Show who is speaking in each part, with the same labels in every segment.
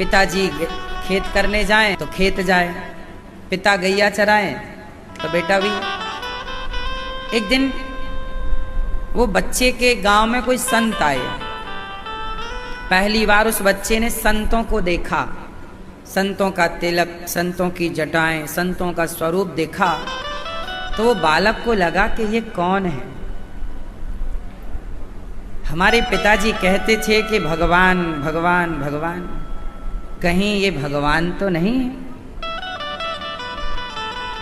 Speaker 1: पिताजी खेत करने जाएं तो खेत जाए, पिता गैया चराएं तो बेटा भी। एक दिन वो बच्चे के गांव में कोई संत आए। पहली बार उस बच्चे ने संतों को देखा, संतों का तिलक, संतों की जटाएं, संतों का स्वरूप देखा। तो वो बालक को लगा कि ये कौन है। हमारे पिताजी कहते थे कि भगवान भगवान भगवान, कहीं ये भगवान तो नहीं है।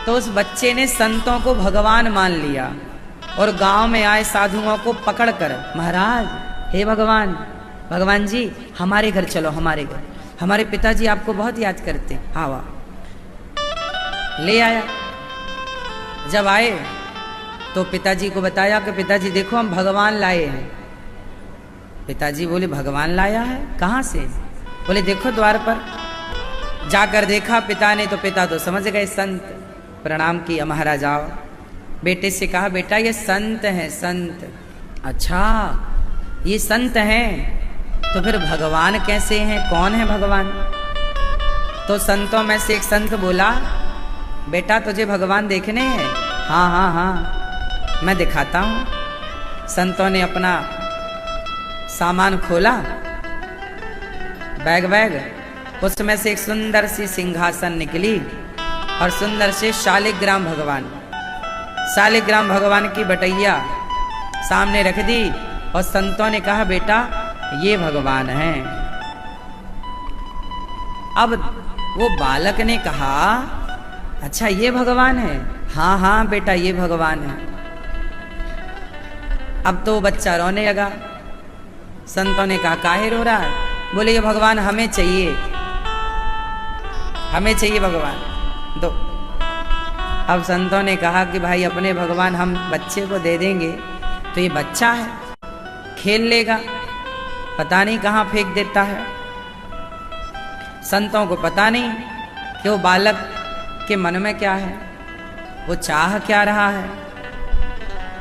Speaker 1: तो उस बच्चे ने संतों को भगवान मान लिया और गांव में आए साधुओं को पकड़कर, महाराज हे भगवान, भगवान जी हमारे घर चलो, हमारे घर, हमारे पिताजी आपको बहुत याद करते हैं। हाँ वाह। ले आया। जब आए तो पिताजी को बताया कि पिताजी देखो हम भगवान लाए हैं। पिताजी बोले भगवान लाया है, कहाँ से? बोले देखो द्वार पर। जाकर देखा पिता ने तो पिता तो समझ गए संत। प्रणाम किया, महाराज आओ। बेटे से कहा बेटा ये संत हैं, संत। अच्छा ये संत हैं, तो फिर भगवान कैसे हैं, कौन है भगवान? तो संतों में से एक संत बोला बेटा तुझे भगवान देखने हैं? हाँ हाँ हाँ मैं दिखाता हूँ। संतों ने अपना सामान खोला, बैग, उसमें से एक सुंदर सी सिंहासन निकली और सुंदर से शालिग्राम भगवान, शालिग्राम भगवान की बटैया सामने रख दी और संतों ने कहा बेटा ये भगवान हैं। अब वो बालक ने कहा अच्छा ये भगवान है? हाँ हाँ बेटा ये भगवान है। अब तो बच्चा रोने लगा। संतों ने कहा काहे रो रहा है? बोले ये भगवान हमें चाहिए, हमें चाहिए भगवान दो। अब संतों ने कहा कि भाई अपने भगवान हम बच्चे को दे देंगे तो ये बच्चा है, खेल लेगा, पता नहीं कहाँ फेंक देता है। संतों को पता नहीं कि वो बालक के मन में क्या है, वो चाह क्या रहा है।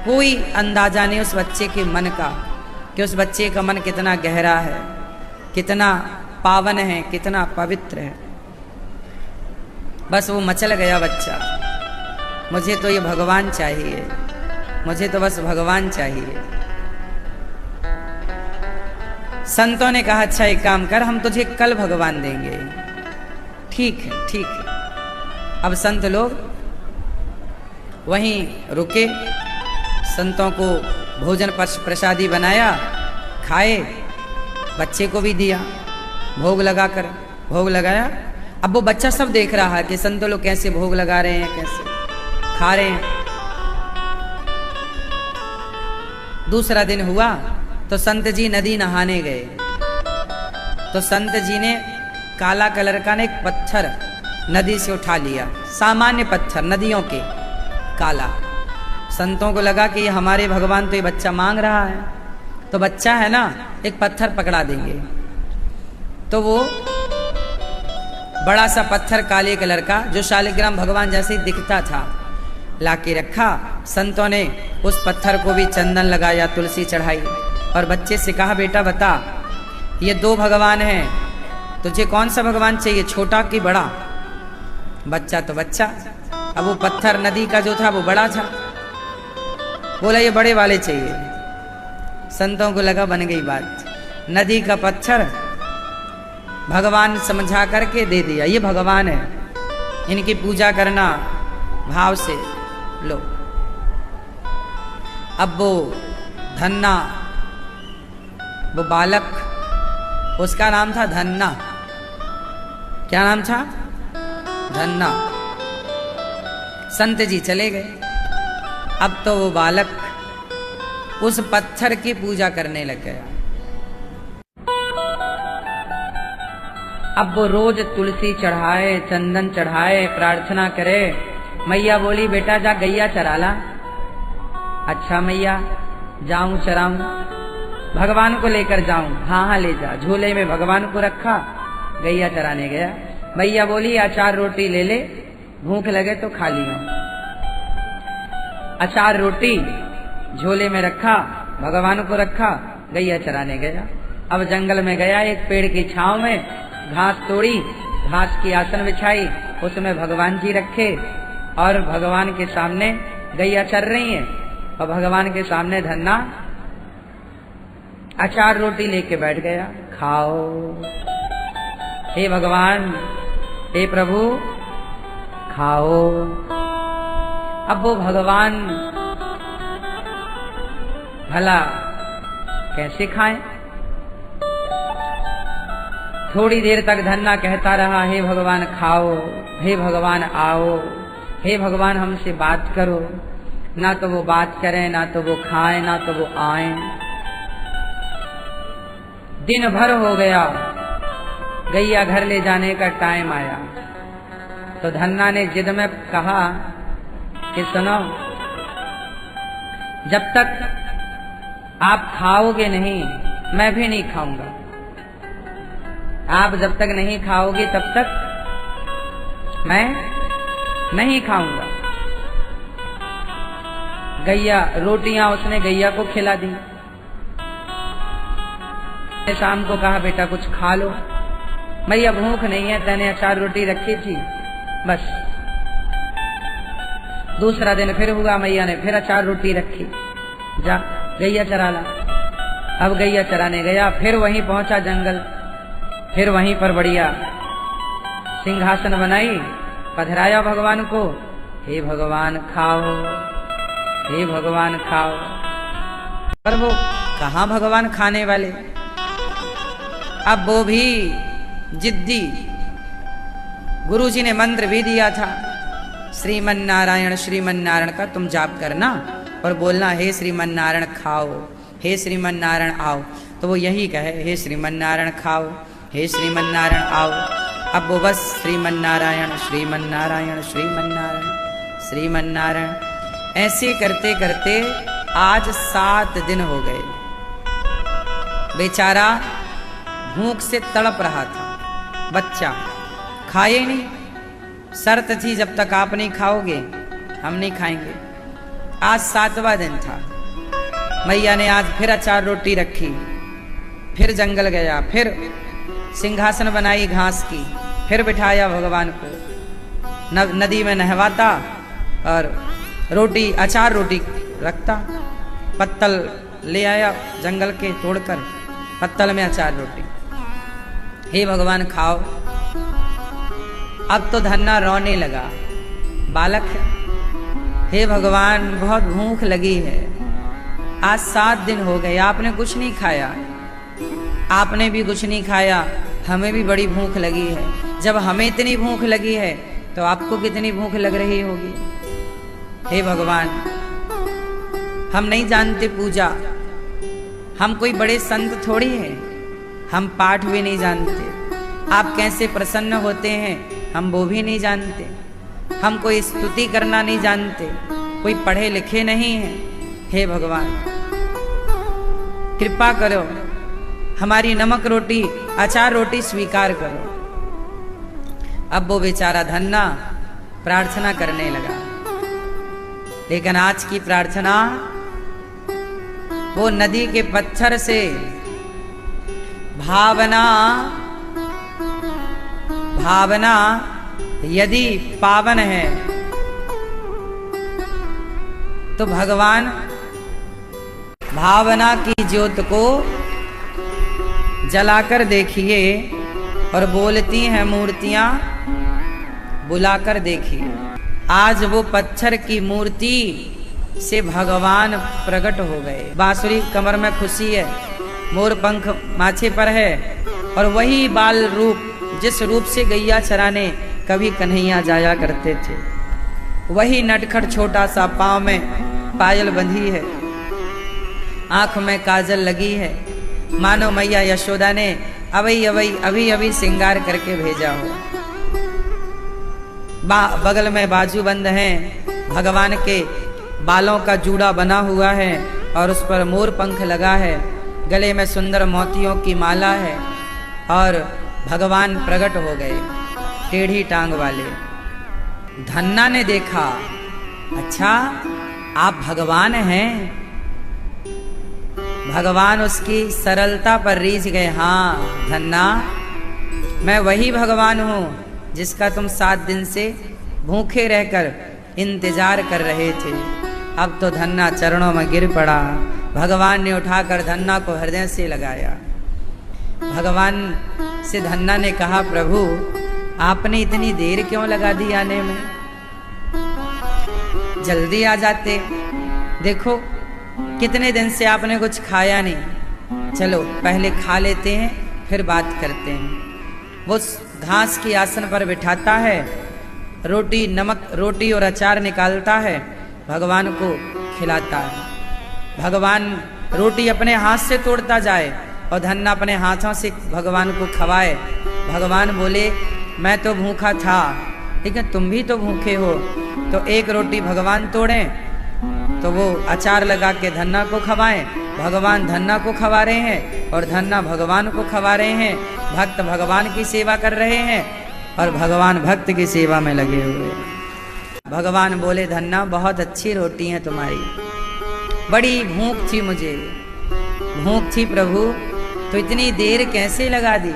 Speaker 1: कोई अंदाजा नहीं उस बच्चे के मन का कि उस बच्चे का मन कितना गहरा है, कितना पावन है, कितना पवित्र है। बस वो मचल गया बच्चा, मुझे तो ये भगवान चाहिए, मुझे तो बस भगवान चाहिए। संतों ने कहा अच्छा एक काम कर, हम तुझे कल भगवान देंगे। ठीक है ठीक है। अब संत लोग वहीं रुके, संतों को भोजन प्रसादी बनाया, खाए, बच्चे को भी दिया, भोग लगाकर भोग लगाया। अब वो बच्चा सब देख रहा है कि संत लोग कैसे भोग लगा रहे हैं, कैसे खा रहे हैं। दूसरा दिन हुआ तो संत जी नदी नहाने गए। तो संत जी ने काला कलर का एक पत्थर नदी से उठा लिया, सामान्य पत्थर नदियों के, काला। संतों को लगा कि ये हमारे भगवान तो ये बच्चा मांग रहा है, तो बच्चा है ना एक पत्थर पकड़ा देंगे। तो वो बड़ा सा पत्थर काले कलर का जो शालिग्राम भगवान जैसे ही दिखता था लाके रखा। संतों ने उस पत्थर को भी चंदन लगाया, तुलसी चढ़ाई और बच्चे से कहा बेटा बता ये दो भगवान हैं, तुझे कौन सा भगवान चाहिए, छोटा कि बड़ा? बच्चा तो बच्चा, अब वो पत्थर नदी का जो था वो बड़ा था, बोला ये बड़े वाले चाहिए। संतों को लगा बन गई बात, नदी का पत्थर भगवान समझा करके दे दिया, ये भगवान है, इनकी पूजा करना भाव से लो। अब वो धन्ना, वो बालक, उसका नाम था धन्ना। क्या नाम था? धन्ना। संत जी चले गए। अब तो वो बालक उस पत्थर की पूजा करने लग गया। अब वो रोज तुलसी चढ़ाए, चंदन चढ़ाए, प्रार्थना करे। मैया बोली बेटा जा गैया चरा ला। अच्छा मैया जाऊं चराऊं, भगवान को लेकर जाऊं? हाँ हाँ ले जा। झोले में भगवान को रखा, गैया चराने गया। मैया बोली अचार रोटी ले ले, भूख लगे तो खा लियो। अचार रोटी झोले में रखा, भगवान को रखा, गैया चराने गया। अब जंगल में गया, एक पेड़ की छांव में घास तोड़ी, घास की आसन बिछाई, उसमें भगवान जी रखे और भगवान के सामने गैया चर रही है और भगवान के सामने धन्ना अचार रोटी लेके बैठ गया। खाओ, हे भगवान, हे प्रभु, खाओ। अब वो भगवान भला कैसे खाएं? थोड़ी देर तक धन्ना कहता रहा, हे भगवान खाओ, हे भगवान आओ, हे भगवान हमसे बात करो। ना तो वो बात करें, ना तो वो खाएं, ना तो वो आए। दिन भर हो गया, गैया घर ले जाने का टाइम आया तो धन्ना ने जिद में कहा कि सुनो, जब तक आप खाओगे नहीं मैं भी नहीं खाऊंगा। आप जब तक नहीं खाओगे तब तक मैं नहीं खाऊंगा। गैया रोटियां उसने गैया को खिला दी। शाम को कहा, बेटा कुछ खा लो। मैया भूख नहीं है, तैने अचार रोटी रखी थी बस। दूसरा दिन फिर हुआ, मैया ने फिर अचार रोटी रखी, जा गैया चरा ला। अब गैया चराने गया, फिर वहीं पहुंचा जंगल, फिर वहीं पर बढ़िया सिंहासन बनाई, पधराया भगवान को, हे भगवान खाओ, हे भगवान खाओ। पर वो कहाँ भगवान खाने वाले, अब वो भी जिद्दी। गुरुजी ने मंत्र भी दिया था, श्रीमन नारायण का तुम जाप करना और बोलना, हे श्रीमन नारायण खाओ, हे श्रीमन नारायण आओ। तो वो यही कहे, हे श्रीमन नारायण खाओ, हे श्रीमन नारायण आओ। अब वो बस श्रीमन नारायण श्रीमन नारायण ऐसे करते करते आज 7 दिन हो गए। बेचारा भूख से तड़प रहा था, बच्चा खाए नहीं। शर्त थी, जब तक आप नहीं खाओगे हम नहीं खाएंगे। आज 7वां दिन था। मैया ने आज फिर अचार रोटी रखी, फिर जंगल गया, फिर सिंहासन बनाई घास की, फिर बिठाया भगवान को, नदी में नहवाता और रोटी अचार रोटी रखता। पत्तल ले आया जंगल के तोड़कर, पत्तल में अचार रोटी, हे भगवान खाओ। अब तो धन्ना रोने लगा, बालक है, हे भगवान बहुत भूख लगी है, आज 7 दिन हो गए आपने कुछ नहीं खाया, आपने भी कुछ नहीं खाया, हमें भी बड़ी भूख लगी है। जब हमें इतनी भूख लगी है तो आपको कितनी भूख लग रही होगी। हे भगवान, हम नहीं जानते पूजा, हम कोई बड़े संत थोड़ी हैं, हम पाठ भी नहीं जानते, आप कैसे प्रसन्न होते हैं हम वो भी नहीं जानते, हम कोई स्तुति करना नहीं जानते, कोई पढ़े लिखे नहीं हैं। हे भगवान कृपा करो, हमारी नमक रोटी अचार रोटी स्वीकार करो। अब वो बेचारा धन्ना प्रार्थना करने लगा, लेकिन आज की प्रार्थना वो नदी के पत्थर से भावना यदि पावन है तो भगवान भावना की ज्योत को जलाकर देखिए और बोलती हैं मूर्तियां बुलाकर देखिए। आज वो पत्थर की मूर्ति से भगवान प्रकट हो गए। बांसुरी कमर में खुशी है, मोर पंख माथे पर है और वही बाल रूप जिस रूप से गैया चराने कभी कन्हैया जाया करते थे, वही नटखट छोटा सा पांव में पायल बंधी है, आंख में काजल लगी है, मानो मैया यशोदा ने अभी श्रृंगार करके भेजा हो। बगल में बाजूबंद हैं, भगवान के बालों का जूड़ा बना हुआ है और उस पर मोर पंख लगा है, गले में सुंदर मोतियों की माला है और भगवान प्रकट हो गए टेढ़ी टांग वाले। धन्ना ने देखा, अच्छा आप भगवान हैं। भगवान उसकी सरलता पर रीझ गए, हाँ धन्ना मैं वही भगवान हूँ जिसका तुम 7 दिन से भूखे रहकर इंतजार कर रहे थे। अब तो धन्ना चरणों में गिर पड़ा। भगवान ने उठाकर धन्ना को हृदय से लगाया। भगवान से धन्ना ने कहा, प्रभु आपने इतनी देर क्यों लगा दी आने में, जल्दी आ जाते। देखो कितने दिन से आपने कुछ खाया नहीं, चलो पहले खा लेते हैं फिर बात करते हैं। वो घास की आसन पर बिठाता है, रोटी नमक रोटी और अचार निकालता है, भगवान को खिलाता है। भगवान रोटी अपने हाथ से तोड़ता जाए और धन्ना अपने हाथों से भगवान को खवाए। भगवान बोले, मैं तो भूखा था लेकिन तुम भी तो भूखे हो, तो एक रोटी भगवान तोड़ें तो वो अचार लगा के धन्ना को खवाएं। भगवान धन्ना को खवा रहे हैं और धन्ना भगवान को खवा रहे हैं। भक्त भगवान की सेवा कर रहे हैं और भगवान भक्त की सेवा में लगे हुए। भगवान बोले, धन्ना बहुत अच्छी रोटी है तुम्हारी, बड़ी भूख थी मुझे, भूख थी प्रभु, तो इतनी देर कैसे लगा दी।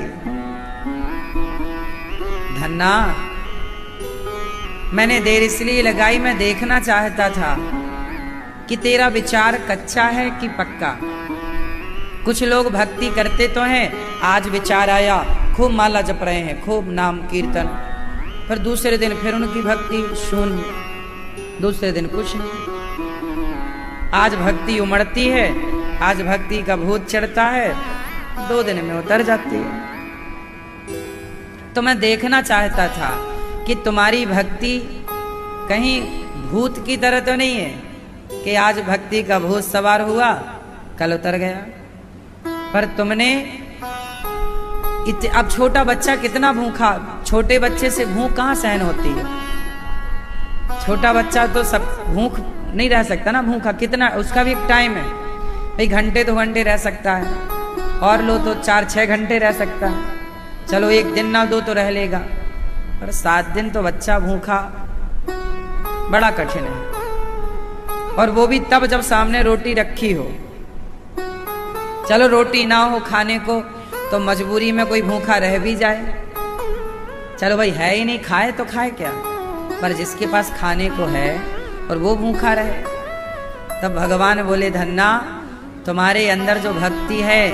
Speaker 1: धन्ना मैंने देर इसलिए लगाई, मैं देखना चाहता था कि तेरा विचार कच्चा है कि पक्का। कुछ लोग भक्ति करते तो हैं, आज विचार आया, खूब माला जप रहे हैं, खूब नाम कीर्तन, फिर दूसरे दिन फिर उनकी भक्ति शून्य, दूसरे दिन कुछ नहीं। आज भक्ति उमड़ती है, आज भक्ति का भूत चढ़ता है, 2 दिन में उतर जाती है। तो मैं देखना चाहता था कि तुम्हारी भक्ति कहीं भूत की तरह तो नहीं है कि आज भक्ति का भूत सवार हुआ कल उतर गया। पर तुमने अब छोटा बच्चा कितना भूखा, छोटे बच्चे से भूख कहाँ सहन होती है। छोटा बच्चा तो सब भूख नहीं रह सकता ना, भूखा कितना, उसका भी एक टाइम है भाई, घंटे 2 घंटे रह सकता है, और लो तो 4-6 घंटे रह सकता है, चलो 1 दिन ना 2 तो रह लेगा, पर 7 दिन तो बच्चा भूखा बड़ा कठिन है। और वो भी तब जब सामने रोटी रखी हो। चलो रोटी ना हो खाने को तो मजबूरी में कोई भूखा रह भी जाए, चलो भाई है ही नहीं, खाए तो खाए क्या, पर जिसके पास खाने को है और वो भूखा रहे। तब भगवान बोले, धन्ना तुम्हारे अंदर जो भक्ति है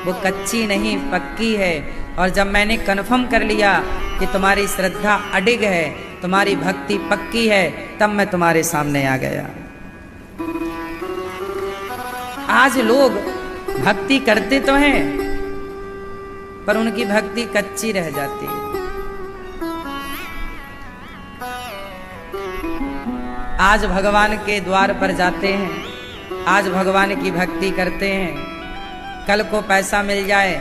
Speaker 1: वो कच्ची नहीं पक्की है, और जब मैंने कन्फर्म कर लिया कि तुम्हारी श्रद्धा अडिग है, तुम्हारी भक्ति पक्की है, तब मैं तुम्हारे सामने आ गया। आज लोग भक्ति करते तो हैं पर उनकी भक्ति कच्ची रह जाती है। आज भगवान के द्वार पर जाते हैं, आज भगवान की भक्ति करते हैं, कल को पैसा मिल जाए,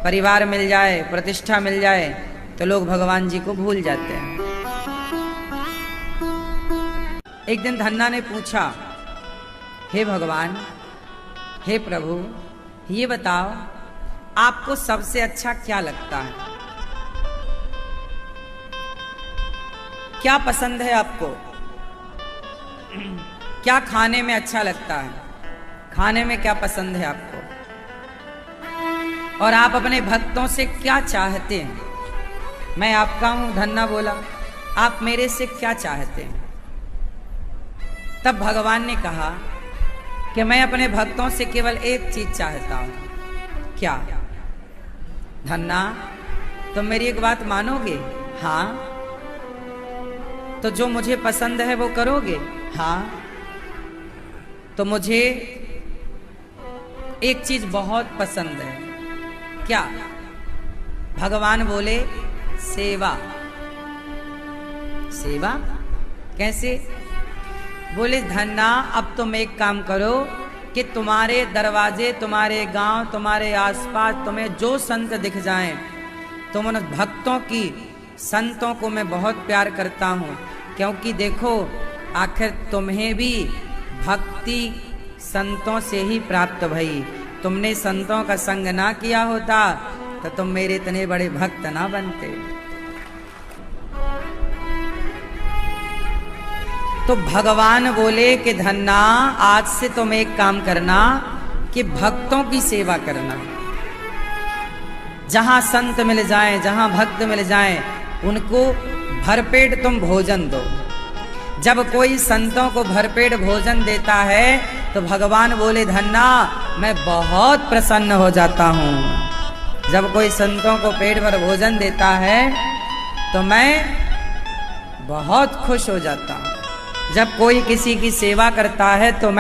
Speaker 1: परिवार मिल जाए, प्रतिष्ठा मिल जाए तो लोग भगवान जी को भूल जाते हैं। एक दिन धन्ना ने पूछा, हे भगवान, हे प्रभु, ये बताओ आपको सबसे अच्छा क्या लगता है, क्या पसंद है आपको, क्या खाने में अच्छा लगता है, खाने में क्या पसंद है आपको, और आप अपने भक्तों से क्या चाहते हैं। मैं आपका हूं, धन्ना बोला, आप मेरे से क्या चाहते हैं। तब भगवान ने कहा कि मैं अपने भक्तों से केवल एक चीज चाहता हूं। क्या? धन्ना तुम मेरी एक बात मानोगे? हाँ। तो जो मुझे पसंद है वो करोगे? हाँ। तो मुझे एक चीज बहुत पसंद है। क्या? भगवान बोले, सेवा। सेवा कैसे? बोले, धन्ना अब तुम एक काम करो कि तुम्हारे दरवाजे, तुम्हारे गांव, तुम्हारे आसपास तुम्हें जो संत दिख जाएं, तुम उन भक्तों की, संतों को मैं बहुत प्यार करता हूँ, क्योंकि देखो आखिर तुम्हें भी भक्ति संतों से ही प्राप्त भई। तुमने संतों का संग ना किया होता तो तुम मेरे इतने बड़े भक्त ना बनते। तो भगवान बोले कि धन्ना आज से तुम एक काम करना कि भक्तों की सेवा करना। जहाँ संत मिल जाएं, जहाँ भक्त मिल जाएं, उनको भरपेट तुम भोजन दो। जब कोई संतों को भरपेट भोजन देता है तो भगवान बोले धन्ना, मैं बहुत प्रसन्न हो जाता हूँ। जब कोई संतों को पेट भर भोजन देता है तो मैं बहुत खुश हो जाता हूँ। जब कोई किसी की सेवा करता है तो मैं